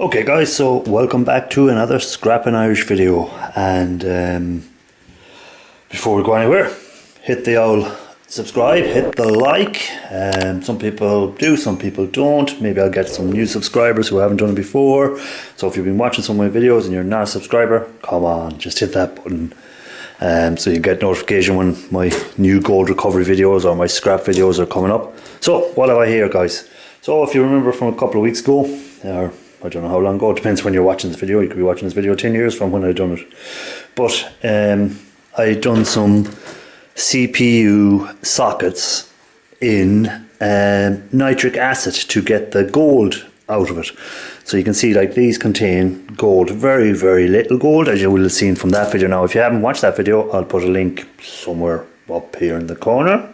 Okay guys, so welcome back to another Scrapping Irish video, and before we go anywhere, hit the old subscribe, hit the like. Some people do, some people don't. Maybe I'll get some new subscribers who haven't done it before. So if you've been watching some of my videos and you're not a subscriber, come on, just hit that button. So you get notification when my new gold recovery videos or my scrap videos are coming up. So what have I here, guys? So if you remember from a couple of weeks ago, or I don't know how long ago, it depends when you're watching this video. You could be watching this video 10 years from when I done it. But I done some CPU sockets in nitric acid to get the gold out of it. So you can see like these contain gold, very little gold, as you will have seen from that video. Now if you haven't watched that video, I'll put a link somewhere up here in the corner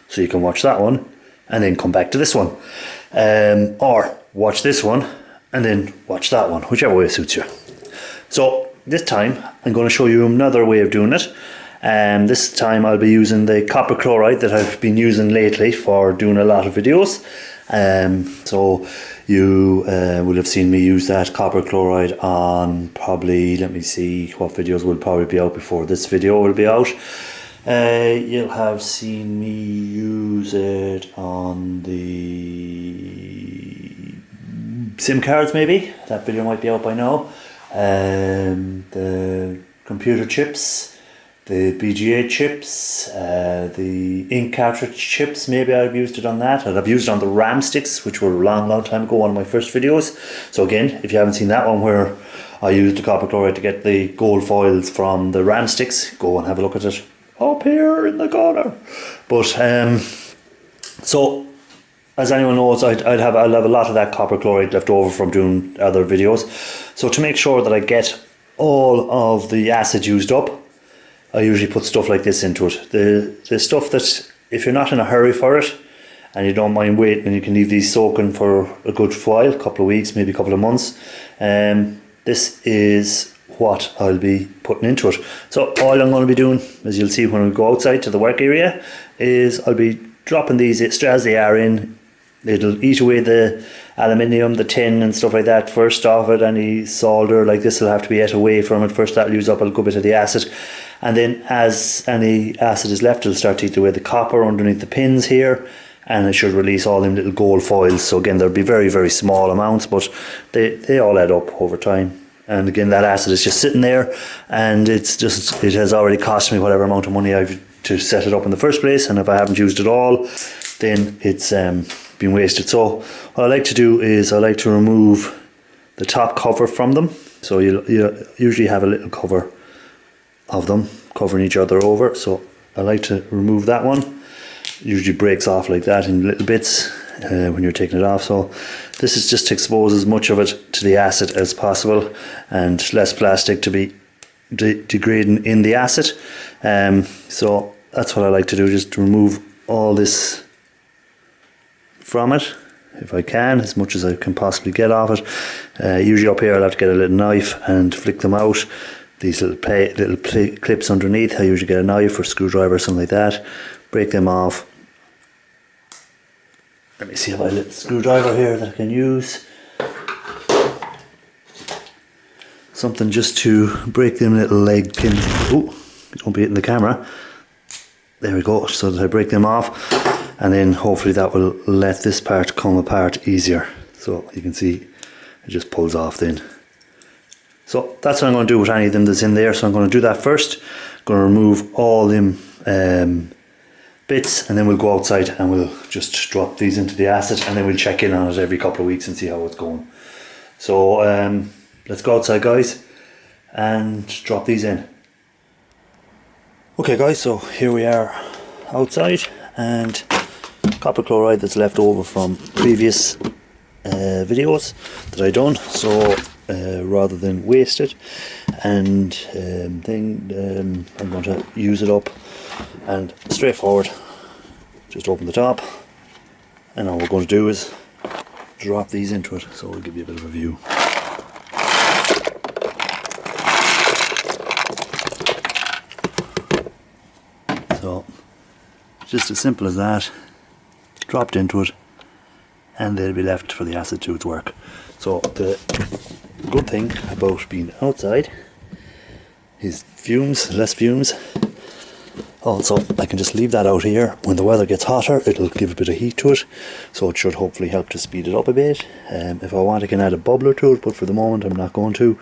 so you can watch that one and then come back to this one, or watch this one and then watch that one, whichever way suits you. So this time I'm going to show you another way of doing it. This time I'll be using the copper chloride that I've been using lately for doing a lot of videos. So you will have seen me use that copper chloride on probably, let me see what videos will probably be out before this video will be out. You'll have seen me use it on the SIM cards, maybe. That video might be out by now. The computer chips, the BGA chips, the ink cartridge chips, maybe I've used it on that. And I've used it on the RAM sticks, which were a long time ago, one of my first videos. So again, if you haven't seen that one where I used the copper chloride to get the gold foils from the RAM sticks, go and have a look at it up here in the corner. But so as anyone knows, I'll have a lot of that copper chloride left over from doing other videos. So to make sure that I get all of the acid used up, I usually put stuff like this into it. The stuff that, if you're not in a hurry for it and you don't mind waiting, and you can leave these soaking for a good while, a couple of weeks, maybe a couple of months, this is what I'll be putting into it. So all I'm going to be doing, as you'll see when we go outside to the work area, is I'll be dropping these as they are in. It'll eat away the aluminium, the tin and stuff like that first off it. Any solder like this will have to be ate away from it first. That'll use up a good bit of the acid, and then as any acid is left, it'll start to eat away the copper underneath the pins here, and it should release all them little gold foils. So again, there'll be very small amounts, but they all add up over time. And again, that acid is just sitting there, and it has already cost me whatever amount of money I've to set it up in the first place, and if I haven't used it all, then it's been wasted. So what I like to do is I like to remove the top cover from them. So you usually have a little cover of them covering each other over. So I like to remove that one. It usually breaks off like that in little bits when you're taking it off. So this is just to expose as much of it to the acid as possible, and less plastic to be degrading in the acid. So that's what I like to do, just to remove all this from it, if I can, as much as I can possibly get off it. Usually up here I'll have to get a little knife and flick them out. These little clips underneath, I usually get a knife or a screwdriver or something like that, break them off. Let me see if I have a little screwdriver here that I can use. Something just to break them little leg pins. Oh, it won't be hitting the camera. There we go, so that I break them off, and then hopefully that will let this part come apart easier. So you can see it just pulls off then. So that's what I'm going to do with any of them that's in there. So I'm going to do that first. I'm going to remove all them bits, and then we'll go outside and we'll just drop these into the acid, and then we'll check in on it every couple of weeks and see how it's going. So let's go outside, guys, and drop these in. Okay guys, so here we are outside, and copper chloride that's left over from previous videos that I done. So rather than waste it and I'm going to use it up, and straightforward, just open the top, and all we're going to do is drop these into it. So we'll give you a bit of a view. So just as simple as that, dropped into it, and they'll be left for the acid to do its work. So the good thing about being outside is fumes, less fumes. Also, I can just leave that out here. When the weather gets hotter, it'll give a bit of heat to it, so it should hopefully help to speed it up a bit. If I want, I can add a bubbler to it, but for the moment I'm not going to,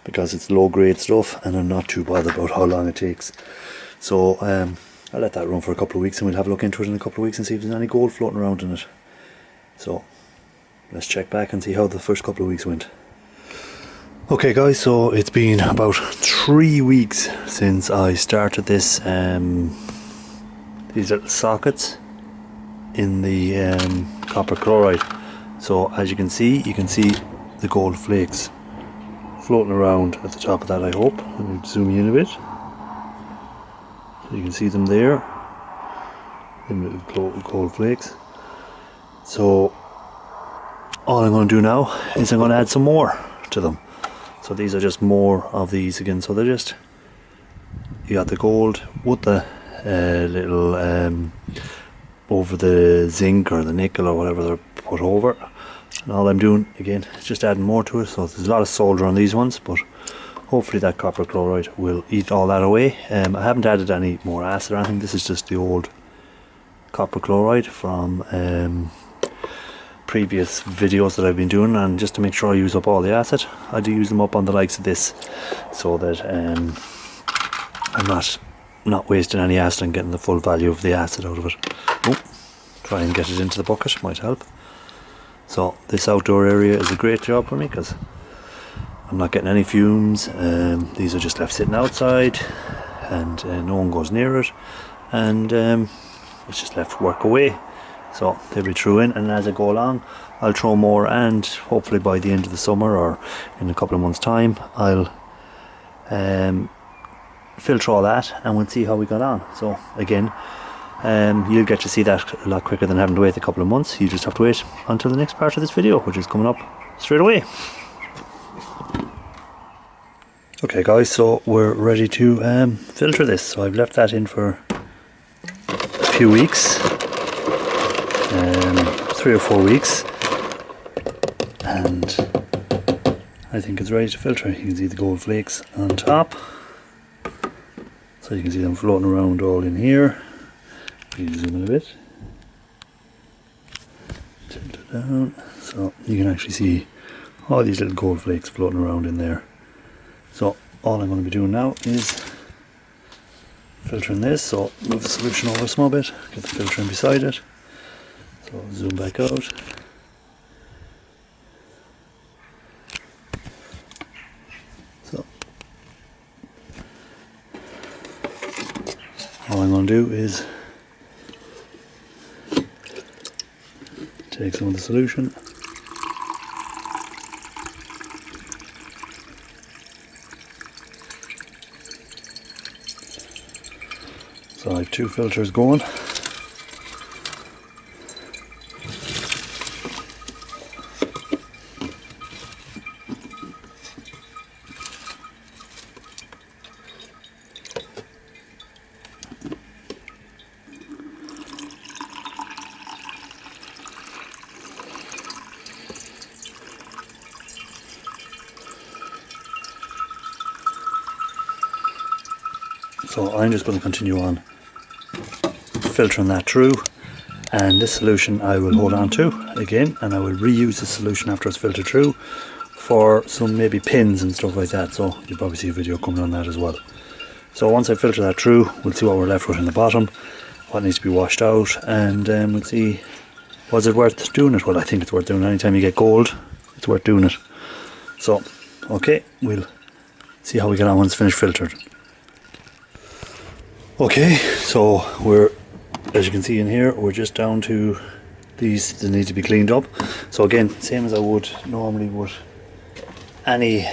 because it's low grade stuff and I'm not too bothered about how long it takes. So I'll let that run for a couple of weeks, and we'll have a look into it in a couple of weeks and see if there's any gold floating around in it. So let's check back and see how the first couple of weeks went. Okay guys, so it's been about 3 weeks since I started this these little sockets in the copper chloride. So as you can see the gold flakes floating around at the top of that, I hope. Let me zoom you in a bit. So you can see them there, them little gold flakes. So all I'm going to do now is I'm going to add some more to them. So these are just more of these again. So they're just, you got the gold with the little over the zinc or the nickel or whatever they're put over. And all I'm doing again is just adding more to it. So there's a lot of solder on these ones, but hopefully that copper chloride will eat all that away. I haven't added any more acid or anything. This is just the old copper chloride from previous videos that I've been doing, and just to make sure I use up all the acid, I do use them up on the likes of this, so that I'm not wasting any acid and getting the full value of the acid out of it. Oh, try and get it into the bucket, might help. So this outdoor area is a great job for me because I'm not getting any fumes. These are just left sitting outside, and no one goes near it, and it's just left work away. So they'll be through in, and as I go along I'll throw more, and hopefully by the end of the summer or in a couple of months time I'll filter all that and we'll see how we got on. So again, you'll get to see that a lot quicker than having to wait a couple of months. You just have to wait until the next part of this video, which is coming up straight away. Okay guys, so we're ready to filter this. So I've left that in for a few weeks, 3 or 4 weeks, and I think it's ready to filter. You can see the gold flakes on top, so you can see them floating around all in here. You zoom in a bit, tilt it down, so you can actually see all these little gold flakes floating around in there. So all I'm going to be doing now is filtering this. So move the solution over a small bit, get the filter in beside it. So zoom back out. So all I'm going to do is take some of the solution, so I have 2 filters going. So I'm just going to continue on filtering that through, and this solution I will hold on to again, and I will reuse the solution after it's filtered through for some maybe pins and stuff like that. So you'll probably see a video coming on that as well. So once I filter that through, we'll see what we're left with in the bottom, what needs to be washed out, and we'll see, was it worth doing it? Well, I think it's worth doing it. Anytime you get gold, it's worth doing it. So okay, we'll see how we get on when it's finished filtered. Okay, so we're, as you can see in here, we're just down to these that need to be cleaned up. So again, same as I would normally with any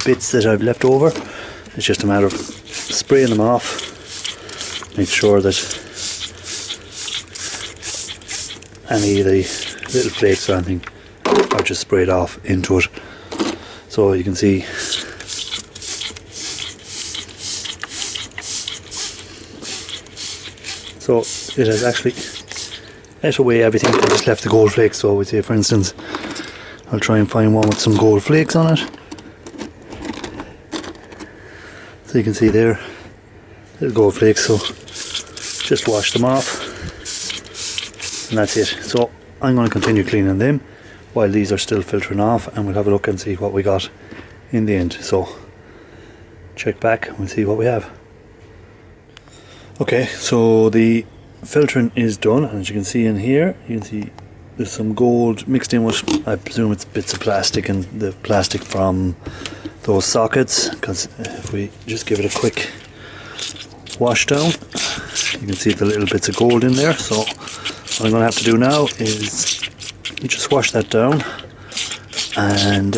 bits that I've left over, it's just a matter of spraying them off, make sure that any of the little flakes or anything are just sprayed off into it. So you can see so it has actually let away everything. I just left the gold flakes. So I would say, for instance, I'll try and find one with some gold flakes on it. So you can see there, little gold flakes, so just wash them off. And that's it. So I'm going to continue cleaning them while these are still filtering off, and we'll have a look and see what we got in the end. So check back and we'll see what we have. Okay, so the filtering is done, and as you can see in here, you can see there's some gold mixed in with, I presume it's bits of plastic, and the plastic from those sockets, because if we just give it a quick wash down, you can see the little bits of gold in there. So what I'm going to have to do now is you just wash that down and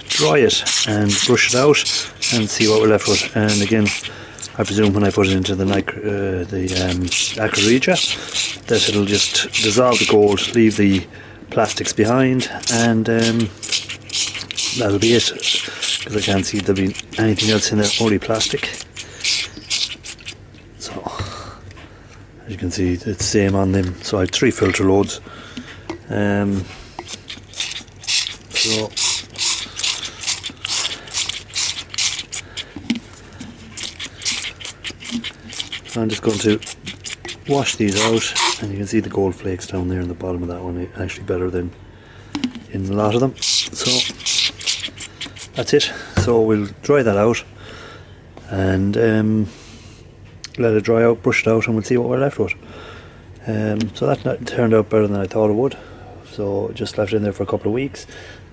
dry it and brush it out and see what we're left with. And again, I presume when I put it into the acarija, that it'll just dissolve the gold, leave the plastics behind, and that'll be it, because I can't see there'll be anything else in there, only plastic. So as you can see, it's the same on them. So I had 3 filter loads. So I'm just going to wash these out, and you can see the gold flakes down there in the bottom of that one, actually better than in a lot of them. So that's it. So we'll dry that out and let it dry out, brush it out, and we'll see what we're left with. So that turned out better than I thought it would. So just left it in there for a couple of weeks,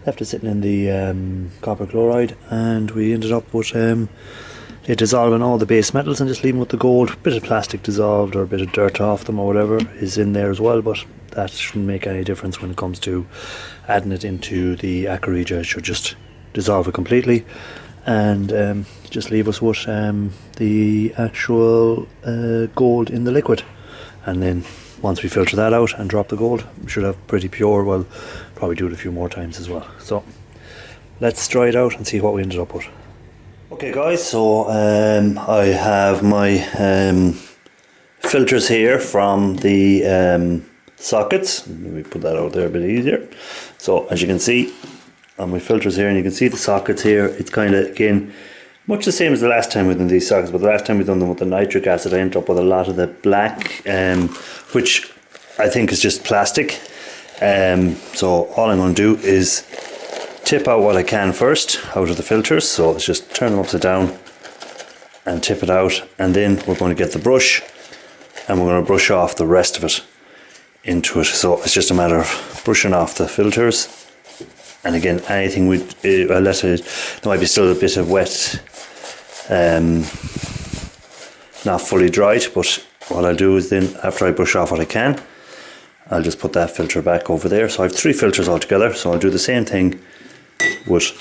left it sitting in the copper chloride, and we ended up with it dissolving all the base metals and just leaving with the gold. A bit of plastic dissolved, or a bit of dirt off them, or whatever is in there as well, but that shouldn't make any difference when it comes to adding it into the acarija. It should just dissolve it completely and just leave us with the actual gold in the liquid. And then once we filter that out and drop the gold, we should have pretty pure. Well, probably do it a few more times as well. So let's dry it out and see what we ended up with. Okay guys, so I have my filters here from the sockets. Let me put that out there a bit easier. So as you can see on my filters here, and you can see the sockets here, it's kind of, again, much the same as the last time we've done these sockets, but the last time we've done them with the nitric acid, I ended up with a lot of the black, which I think is just plastic. So all I'm going to do is tip out what I can first out of the filters. So let's just turn them upside down and tip it out, and then we're going to get the brush and we're going to brush off the rest of it into it. So it's just a matter of brushing off the filters, and again, anything I let it, there might be still a bit of wet, not fully dried, but what I'll do is then, after I brush off what I can, I'll just put that filter back over there. So I have 3 filters altogether, so I'll do the same thing with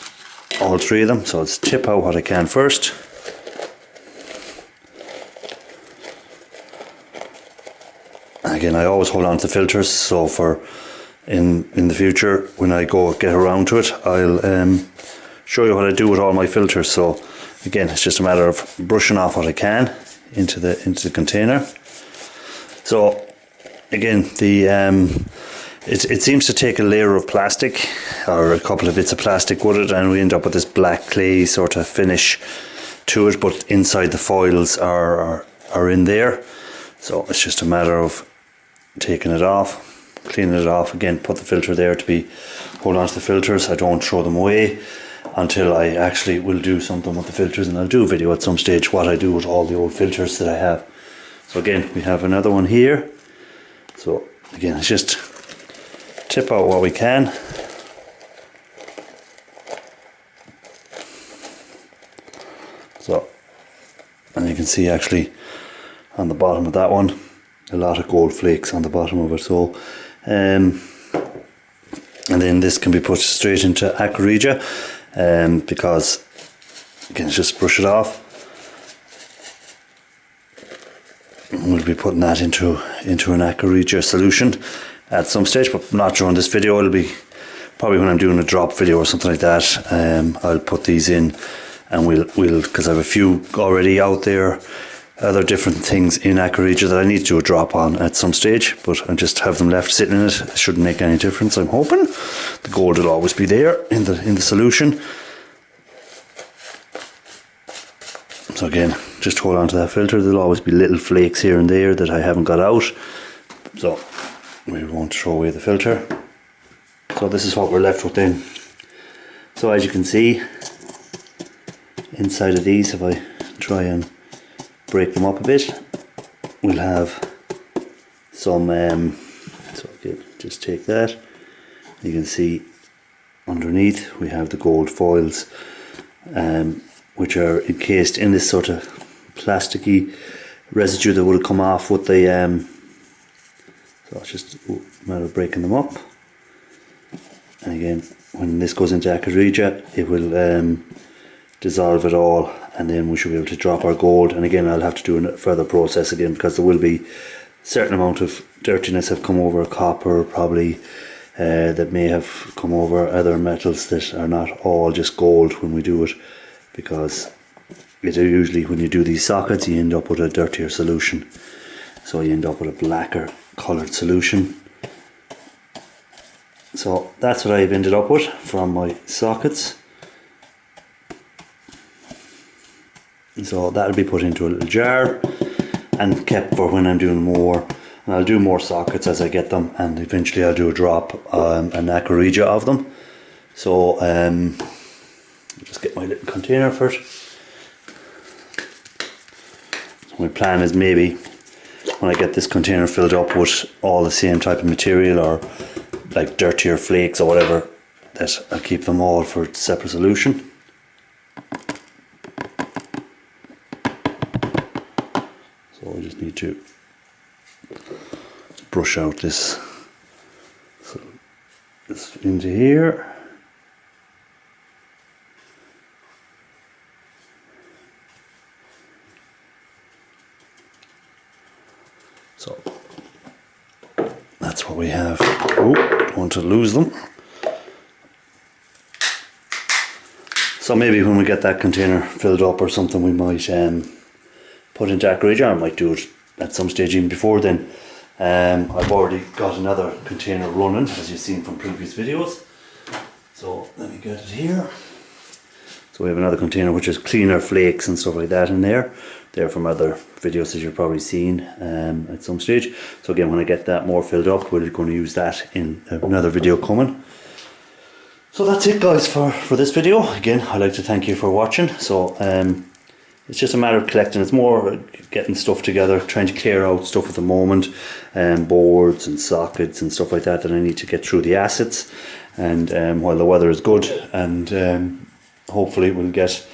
all 3 of them. So let's tip out what I can first. Again, I always hold on to the filters, so for in the future when I go get around to it, I'll show you what I do with all my filters. So again, it's just a matter of brushing off what I can into the container. So again, it seems to take a layer of plastic, or a couple of bits of plastic with it, and we end up with this black clay sort of finish to it, but inside the foils are in there. So it's just a matter of taking it off, cleaning it off. Again, put the filter there to be, hold on to the filters. I don't throw them away until I actually will do something with the filters, and I'll do a video at some stage what I do with all the old filters that I have. So again, we have another one here. So again, it's just tip out what we can. So, and you can see actually on the bottom of that one, a lot of gold flakes on the bottom of it. So, and then this can be put straight into acarija, because again, just brush it off. We'll be putting that into an acarija solution at some stage, but not during this video. It'll be probably when I'm doing a drop video or something like that. I'll put these in, and we'll because I have a few already out there other different things in Aquarija that I need to do a drop on at some stage, but I just have them left sitting in it. It shouldn't make any difference, I'm hoping. The gold will always be there in the solution. So again, just hold on to that filter. There'll always be little flakes here and there that I haven't got out, so we won't throw away the filter. So this is what we're left with then. So as you can see, inside of these, if I try and break them up a bit, we'll have some, so again, just take that. You can see underneath we have the gold foils, which are encased in this sort of plasticky residue that would have come off with the, so it's just a matter of breaking them up. And again, when this goes into Aquarija, it will dissolve it all, and then we should be able to drop our gold. And again, I'll have to do a further process again, because there will be a certain amount of dirtiness have come over copper, probably, that may have come over other metals that are not all just gold when we do it, because it usually, when you do these sockets, you end up with a dirtier solution, so you end up with a blacker coloured solution. So that's what I've ended up with from my sockets. So that'll be put into a little jar and kept for when I'm doing more. And I'll do more sockets as I get them, and eventually I'll do a drop, an Aquarija of them. So I'll just get my little container first. So my plan is maybe when I get this container filled up with all the same type of material, or like dirtier flakes or whatever, that I'll keep them all for a separate solution. So I just need to brush out this, so this into here. So that's what we have. Oh, don't want to lose them. So maybe when we get that container filled up or something, we might put into Aquarija. I might do it at some stage even before then. I've already got another container running, as you've seen from previous videos. So let me get it here. So we have another container which has cleaner flakes and stuff like that in there. They're from other videos that you've probably seen at some stage. So again, when I get that more filled up, we're going to use that in another video coming. So that's it, guys, for this video. Again, I'd like to thank you for watching. So it's just a matter of collecting. It's more getting stuff together, trying to clear out stuff at the moment, boards and sockets and stuff like that I need to get through the assets. And while the weather is good, and hopefully we'll get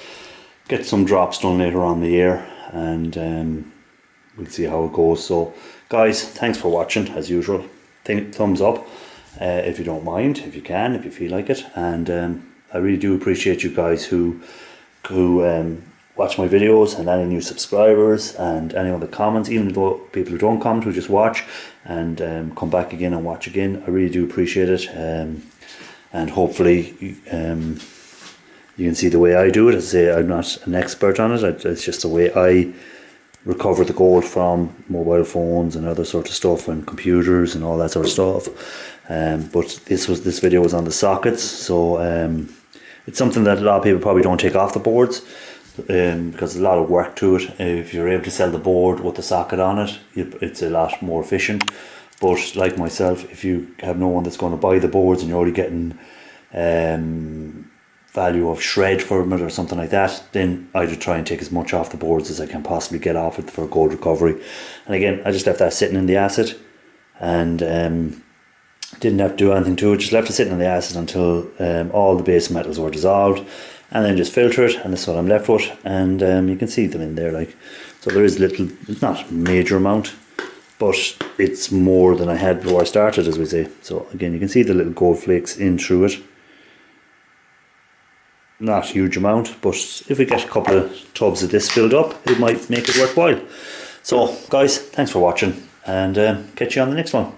some drops done later on in the year, and we'll see how it goes. So guys, thanks for watching as usual. Thumbs up if you don't mind, if you can, if you feel like it. And I really do appreciate you guys who watch my videos, and any new subscribers, and any other comments, even though people who don't comment, who just watch and come back again and watch again. I really do appreciate it. And hopefully you can see the way I do it. As I say, I'm not an expert on it. It's just the way I recover the gold from mobile phones and other sort of stuff, and computers and all that sort of stuff. But this video was on the sockets, so it's something that a lot of people probably don't take off the boards, because there's a lot of work to it. If you're able to sell the board with the socket on it, it's a lot more efficient. But like myself, if you have no one that's going to buy the boards and you're already getting value of shred from it or something like that, then I just try and take as much off the boards as I can possibly get off it for gold recovery. And again, I just left that sitting in the acid, and didn't have to do anything to it. Just left it sitting in the acid until all the base metals were dissolved, and then just filter it, and that's what I'm left with. And you can see them in there, like, so there is little, it's not a major amount, but it's more than I had before I started, as we say. So again, you can see the little gold flakes in through it. Not a huge amount, but if we get a couple of tubs of this filled up, it might make it worthwhile. So guys, thanks for watching, and catch you on the next one.